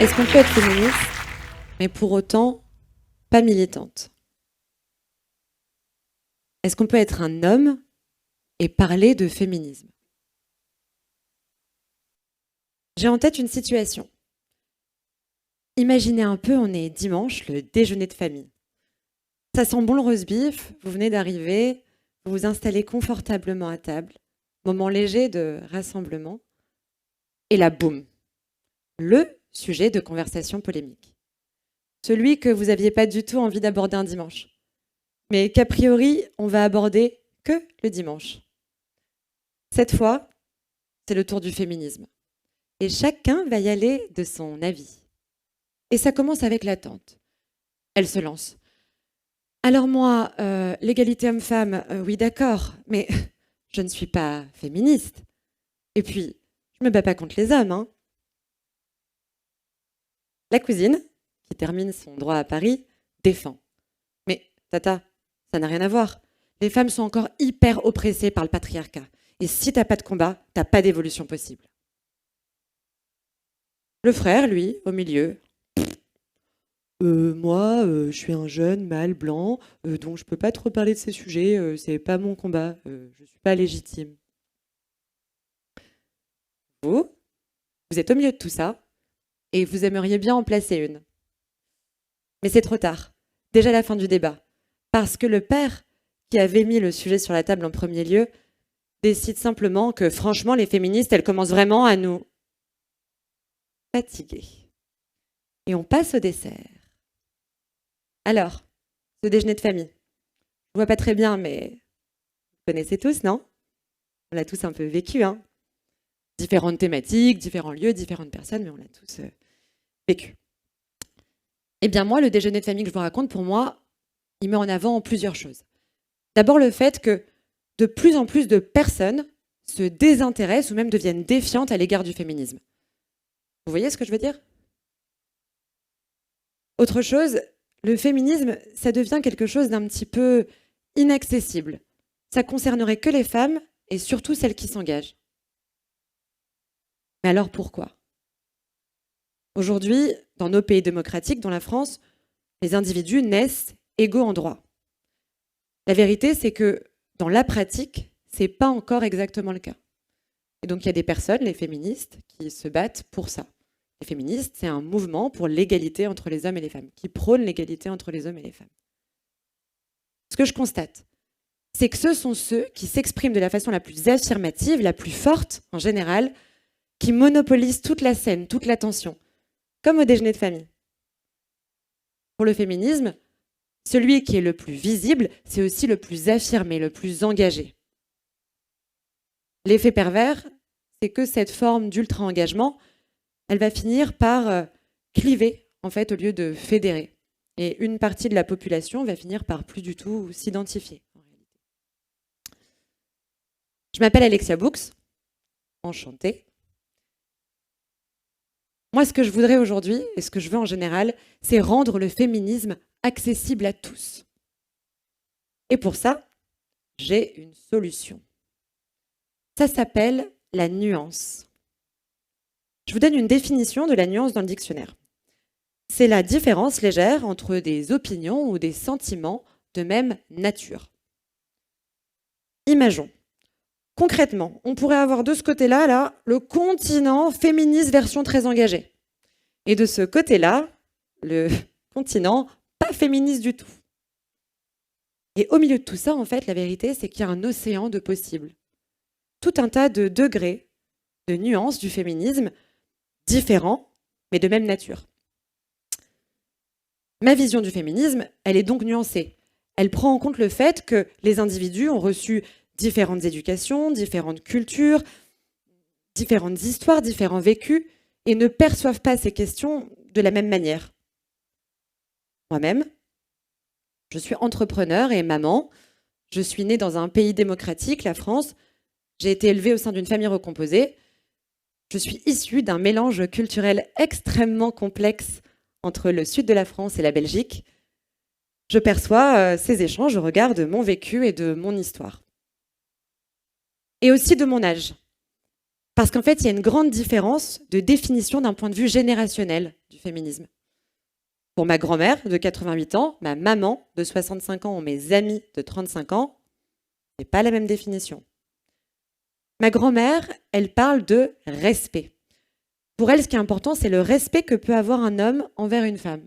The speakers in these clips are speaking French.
Est-ce qu'on peut être féministe, mais pour autant pas militante? Est-ce qu'on peut être un homme et parler de féminisme? J'ai en tête une situation. Imaginez un peu, on est dimanche, le déjeuner de famille. Ça sent bon le roast beef, vous venez d'arriver, vous vous installez confortablement à table, moment léger de rassemblement, et là, boum, le sujet de conversation polémique. Celui que vous n'aviez pas du tout envie d'aborder un dimanche, mais qu'a priori, on va aborder que le dimanche. Cette fois, c'est le tour du féminisme. Et chacun va y aller de son avis. Et ça commence avec la tante. Elle se lance. Alors moi, l'égalité homme-femme, oui d'accord, mais je ne suis pas féministe. Et puis, je me bats pas contre les hommes. Hein. La cousine, qui termine son droit à Paris, défend. Mais tata, ça n'a rien à voir. Les femmes sont encore hyper oppressées par le patriarcat. Et si t'as pas de combat, t'as pas d'évolution possible. Le frère, lui, au milieu. Moi, je suis un jeune mâle blanc, donc je peux pas trop parler de ces sujets, c'est pas mon combat, je suis pas légitime. Vous êtes au milieu de tout ça, et vous aimeriez bien en placer une. Mais c'est trop tard, déjà la fin du débat, parce que le père, qui avait mis le sujet sur la table en premier lieu, décide simplement que franchement, les féministes, elles commencent vraiment à nous fatiguer. Et on passe au dessert. Alors, ce déjeuner de famille. Je vois pas très bien, mais vous connaissez tous, non? On l'a tous un peu vécu, hein? Différentes thématiques, différents lieux, différentes personnes, mais on l'a tous vécu. Eh bien moi, le déjeuner de famille que je vous raconte, pour moi, il met en avant plusieurs choses. D'abord le fait que de plus en plus de personnes se désintéressent ou même deviennent défiantes à l'égard du féminisme. Vous voyez ce que je veux dire? Autre chose, le féminisme, ça devient quelque chose d'un petit peu inaccessible. Ça concernerait que les femmes et surtout celles qui s'engagent. Mais alors pourquoi? Aujourd'hui, dans nos pays démocratiques, dont la France, les individus naissent égaux en droit. La vérité, c'est que dans la pratique, c'est pas encore exactement le cas. Et donc il y a des personnes, les féministes, qui se battent pour ça. Les féministes, c'est un mouvement pour l'égalité entre les hommes et les femmes, qui prône l'égalité entre les hommes et les femmes. Ce que je constate, c'est que ce sont ceux qui s'expriment de la façon la plus affirmative, la plus forte en général, qui monopolisent toute la scène, toute l'attention, comme au déjeuner de famille. Pour le féminisme, celui qui est le plus visible, c'est aussi le plus affirmé, le plus engagé. L'effet pervers, c'est que cette forme d'ultra-engagement, elle va finir par cliver, en fait, au lieu de fédérer. Et une partie de la population va finir par plus du tout s'identifier. Je m'appelle Alexia Books, enchantée. Moi, ce que je voudrais aujourd'hui, et ce que je veux en général, c'est rendre le féminisme accessible à tous. Et pour ça, j'ai une solution. Ça s'appelle la nuance. Je vous donne une définition de la nuance dans le dictionnaire. C'est la différence légère entre des opinions ou des sentiments de même nature. Imaginons. Concrètement, on pourrait avoir de ce côté-là, là, le continent féministe version très engagée. Et de ce côté-là, le continent pas féministe du tout. Et au milieu de tout ça, en fait, la vérité, c'est qu'il y a un océan de possibles. Tout un tas de degrés, de nuances du féminisme, différents, mais de même nature. Ma vision du féminisme, elle est donc nuancée. Elle prend en compte le fait que les individus ont reçu différentes éducations, différentes cultures, différentes histoires, différents vécus, et ne perçoivent pas ces questions de la même manière. Moi-même, je suis entrepreneur et maman. Je suis née dans un pays démocratique, la France. J'ai été élevée au sein d'une famille recomposée. Je suis issue d'un mélange culturel extrêmement complexe entre le sud de la France et la Belgique. Je perçois ces échanges au regard de mon vécu et de mon histoire. Et aussi de mon âge. Parce qu'en fait, il y a une grande différence de définition d'un point de vue générationnel féminisme. Pour ma grand-mère de 88 ans, ma maman de 65 ans ou mes amis de 35 ans, c'est pas la même définition. Ma grand-mère, elle parle de respect. Pour elle, ce qui est important, c'est le respect que peut avoir un homme envers une femme.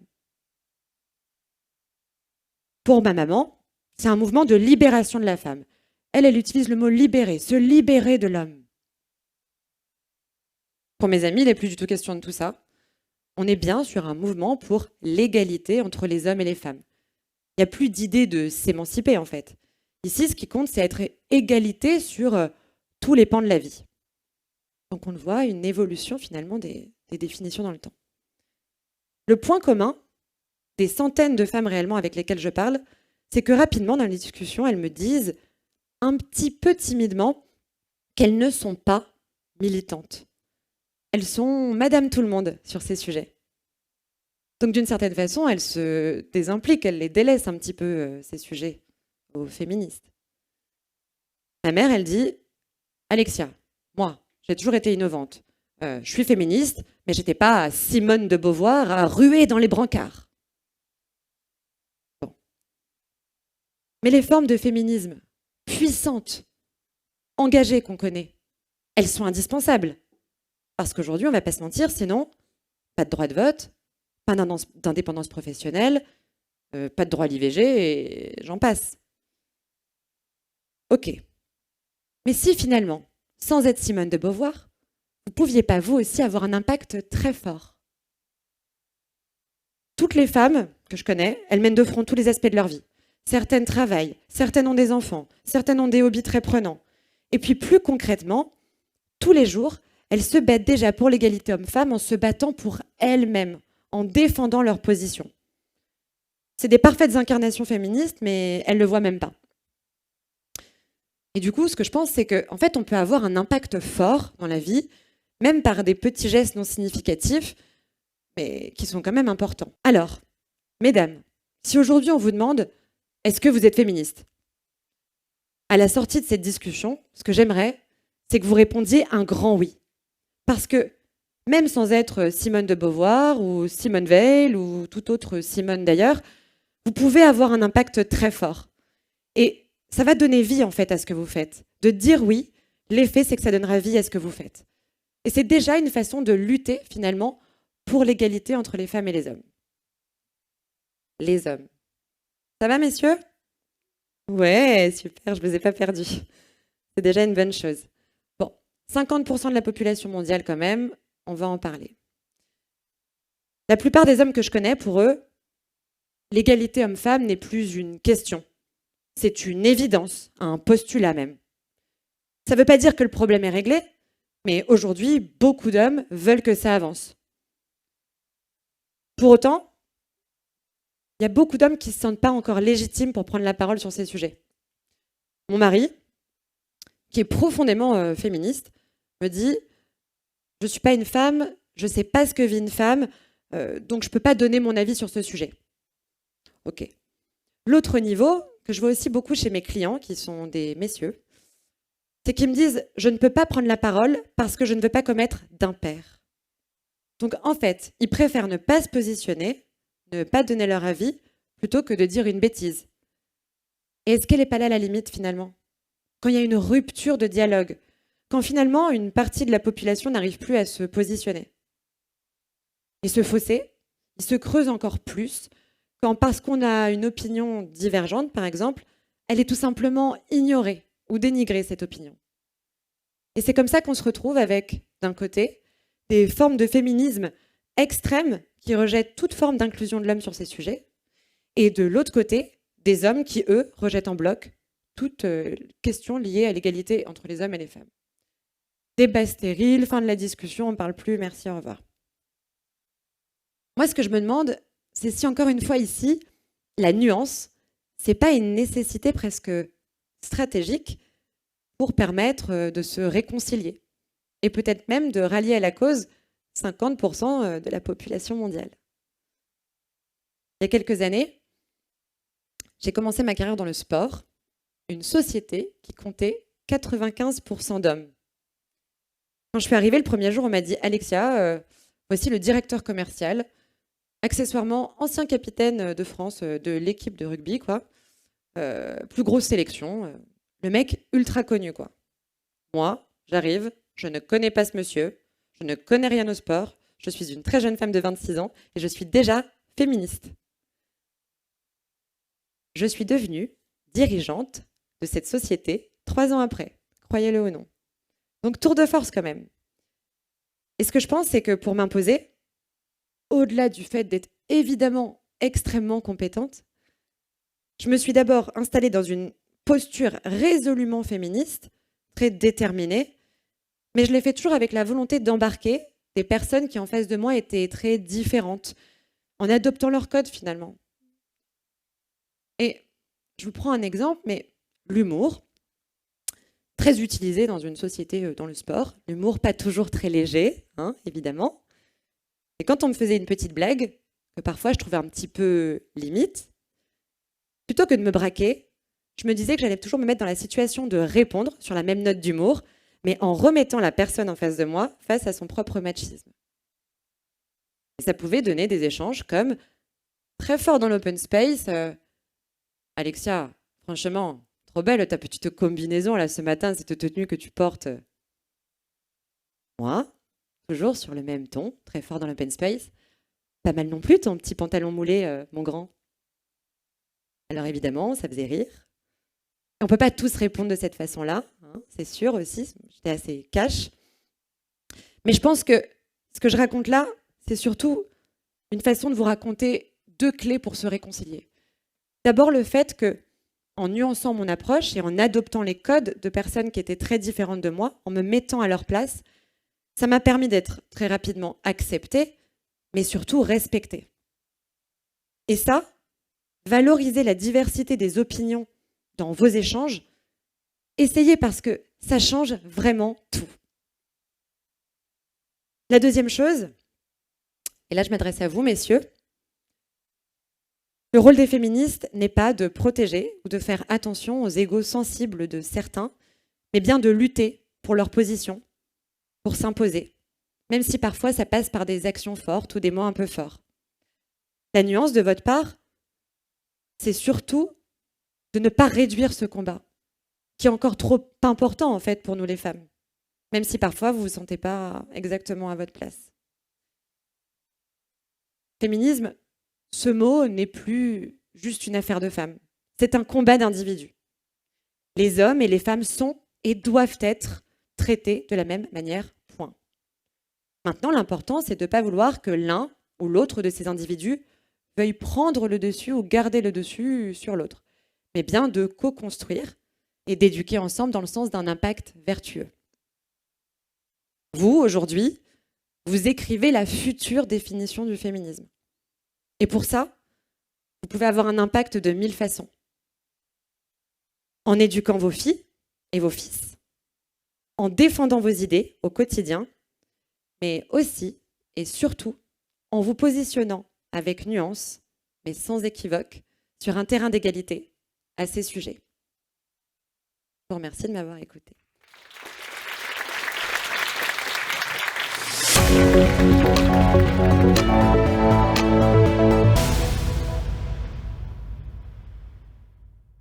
Pour ma maman, c'est un mouvement de libération de la femme. Elle utilise le mot libérer, se libérer de l'homme. Pour mes amis, il n'est plus du tout question de tout ça. On est bien sur un mouvement pour l'égalité entre les hommes et les femmes. Il n'y a plus d'idée de s'émanciper, en fait. Ici, ce qui compte, c'est être égalité sur tous les pans de la vie. Donc on le voit, une évolution finalement des définitions dans le temps. Le point commun des centaines de femmes réellement avec lesquelles je parle, c'est que rapidement dans les discussions, elles me disent un petit peu timidement qu'elles ne sont pas militantes. Elles sont Madame Tout-le-Monde sur ces sujets. Donc d'une certaine façon, elles se désimpliquent, elles les délaissent un petit peu, ces sujets, aux féministes. Ma mère, elle dit « Alexia, moi, j'ai toujours été innovante. Je suis féministe, mais j'étais pas Simone de Beauvoir à ruer dans les brancards. » Bon. Mais les formes de féminisme puissantes, engagées qu'on connaît, elles sont indispensables. Parce qu'aujourd'hui, on ne va pas se mentir, sinon, pas de droit de vote, pas d'indépendance professionnelle, pas de droit à l'IVG, et j'en passe. Ok. Mais si finalement, sans être Simone de Beauvoir, vous ne pouviez pas vous aussi avoir un impact très fort. Toutes les femmes que je connais, elles mènent de front tous les aspects de leur vie. Certaines travaillent, certaines ont des enfants, certaines ont des hobbies très prenants. Et puis plus concrètement, tous les jours, elles se battent déjà pour l'égalité homme-femme en se battant pour elles-mêmes, en défendant leur position. C'est des parfaites incarnations féministes, mais elles ne le voient même pas. Et du coup, ce que je pense, c'est qu'en fait, on peut avoir un impact fort dans la vie, même par des petits gestes non significatifs, mais qui sont quand même importants. Alors, mesdames, si aujourd'hui on vous demande « Est-ce que vous êtes féministe ?» À la sortie de cette discussion, ce que j'aimerais, c'est que vous répondiez un grand oui. Parce que même sans être Simone de Beauvoir ou Simone Veil ou toute autre Simone d'ailleurs, vous pouvez avoir un impact très fort. Et ça va donner vie en fait à ce que vous faites. De dire oui, l'effet c'est que ça donnera vie à ce que vous faites. Et c'est déjà une façon de lutter finalement pour l'égalité entre les femmes et les hommes. Les hommes. Ça va messieurs ? Ouais, super, je ne vous ai pas perdus. C'est déjà une bonne chose. Bon, 50% de la population mondiale quand même, on va en parler. La plupart des hommes que je connais, pour eux, l'égalité homme-femme n'est plus une question. C'est une évidence, un postulat même. Ça ne veut pas dire que le problème est réglé, mais aujourd'hui, beaucoup d'hommes veulent que ça avance. Pour autant, il y a beaucoup d'hommes qui ne se sentent pas encore légitimes pour prendre la parole sur ces sujets. Mon mari, qui est profondément féministe, me dit « Je ne suis pas une femme, je ne sais pas ce que vit une femme, donc je ne peux pas donner mon avis sur ce sujet. » Ok. L'autre niveau, que je vois aussi beaucoup chez mes clients, qui sont des messieurs, c'est qu'ils me disent « Je ne peux pas prendre la parole parce que je ne veux pas commettre d'impair. » Donc en fait, ils préfèrent ne pas se positionner, ne pas donner leur avis, plutôt que de dire une bêtise. Et est-ce qu'elle n'est pas là la limite finalement ? Quand il y a une rupture de dialogue, quand finalement une partie de la population n'arrive plus à se positionner. Et ce fossé, il se creuse encore plus quand, parce qu'on a une opinion divergente, par exemple, elle est tout simplement ignorée ou dénigrée, cette opinion. Et c'est comme ça qu'on se retrouve avec, d'un côté, des formes de féminisme extrêmes qui rejettent toute forme d'inclusion de l'homme sur ces sujets, et de l'autre côté, des hommes qui, eux, rejettent en bloc toute question liée à l'égalité entre les hommes et les femmes. Débat stérile, fin de la discussion, on ne parle plus, merci, au revoir. Moi, ce que je me demande, c'est si encore une fois ici, la nuance, c'est pas une nécessité presque stratégique pour permettre de se réconcilier et peut-être même de rallier à la cause 50% de la population mondiale. Il y a quelques années, j'ai commencé ma carrière dans le sport, une société qui comptait 95% d'hommes. Quand je suis arrivée le premier jour, on m'a dit « Alexia, voici le directeur commercial Accessoirement, ancien capitaine de France de l'équipe de rugby, quoi. Plus grosse sélection. Le mec ultra connu, quoi. Moi, j'arrive, je ne connais pas ce monsieur, je ne connais rien au sport, je suis une très jeune femme de 26 ans et je suis déjà féministe. Je suis devenue dirigeante de cette société 3 ans après, croyez-le ou non. Donc tour de force quand même. Et ce que je pense, c'est que pour m'imposer, au-delà du fait d'être évidemment extrêmement compétente, je me suis d'abord installée dans une posture résolument féministe, très déterminée, mais je l'ai fait toujours avec la volonté d'embarquer des personnes qui en face de moi étaient très différentes, en adoptant leur code finalement. Et je vous prends un exemple, mais l'humour, très utilisé dans une société dans le sport, l'humour pas toujours très léger, hein, évidemment. Et quand on me faisait une petite blague, que parfois je trouvais un petit peu limite, plutôt que de me braquer, je me disais que j'allais toujours me mettre dans la situation de répondre sur la même note d'humour, mais en remettant la personne en face de moi face à son propre machisme. Et ça pouvait donner des échanges comme très fort dans l'open space. Alexia, franchement, trop belle ta petite combinaison là ce matin, cette tenue que tu portes. Moi, toujours sur le même ton, très fort dans l'open space. Pas mal non plus ton petit pantalon moulé, mon grand. Alors évidemment, ça faisait rire. On ne peut pas tous répondre de cette façon-là, hein, c'est sûr aussi. J'étais assez cash. Mais je pense que ce que je raconte là, c'est surtout une façon de vous raconter 2 clés pour se réconcilier. D'abord, le fait que, en nuançant mon approche et en adoptant les codes de personnes qui étaient très différentes de moi, en me mettant à leur place, ça m'a permis d'être très rapidement acceptée, mais surtout respectée. Et ça, valoriser la diversité des opinions dans vos échanges, essayez parce que ça change vraiment tout. La deuxième chose, et là je m'adresse à vous, messieurs, le rôle des féministes n'est pas de protéger ou de faire attention aux égos sensibles de certains, mais bien de lutter pour leur position, pour s'imposer, même si parfois ça passe par des actions fortes ou des mots un peu forts. La nuance de votre part, c'est surtout de ne pas réduire ce combat, qui est encore trop important en fait pour nous les femmes, même si parfois vous ne vous sentez pas exactement à votre place. Féminisme, ce mot n'est plus juste une affaire de femmes, c'est un combat d'individus. Les hommes et les femmes sont et doivent être traités de la même manière, point. Maintenant, l'important, c'est de ne pas vouloir que l'un ou l'autre de ces individus veuille prendre le dessus ou garder le dessus sur l'autre, mais bien de co-construire et d'éduquer ensemble dans le sens d'un impact vertueux. Vous, aujourd'hui, vous écrivez la future définition du féminisme. Et pour ça, vous pouvez avoir un impact de 1000 façons. En éduquant vos filles et vos fils, en défendant vos idées au quotidien, mais aussi et surtout en vous positionnant avec nuance, mais sans équivoque, sur un terrain d'égalité à ces sujets. Je vous remercie de m'avoir écouté.